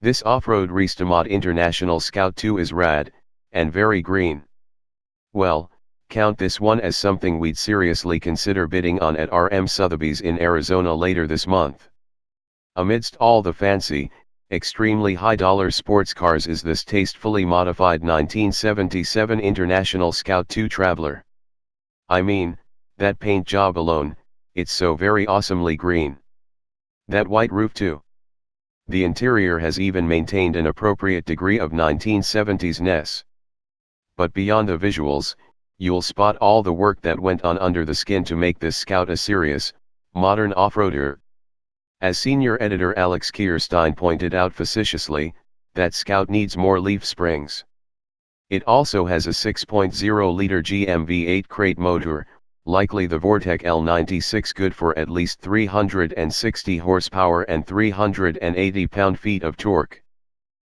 This off-road restomod International Scout 2 is rad, and very green. Well, count this one as something we'd seriously consider bidding on at RM Sotheby's in Arizona later this month. Amidst all the fancy, extremely high-dollar sports cars is this tastefully modified 1977 International Scout 2 Traveler. I mean, that paint job alone, it's so very awesomely green. That white roof too. The interior has even maintained an appropriate degree of 1970s-ness. But beyond the visuals, you'll spot all the work that went on under the skin to make this Scout a serious, modern off-roader. As senior editor Alex Kierstein pointed out facetiously, that Scout needs more leaf springs. It also has a 6.0-liter GM V8 crate motor, likely the Vortec L96, good for at least 360 horsepower and 380 pound-feet of torque.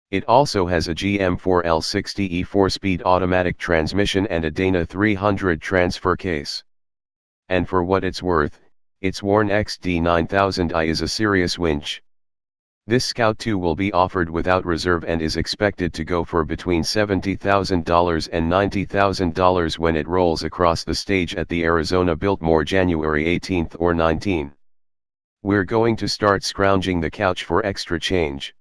It also has a GM4 L60E 4-speed automatic transmission and a Dana 300 transfer case. And for what it's worth, its worn XD9000i is a serious winch. This Scout 2 will be offered without reserve and is expected to go for between $70,000 and $90,000 when it rolls across the stage at the Arizona Biltmore January 18 or 19. We're going to start scrounging the couch for extra change.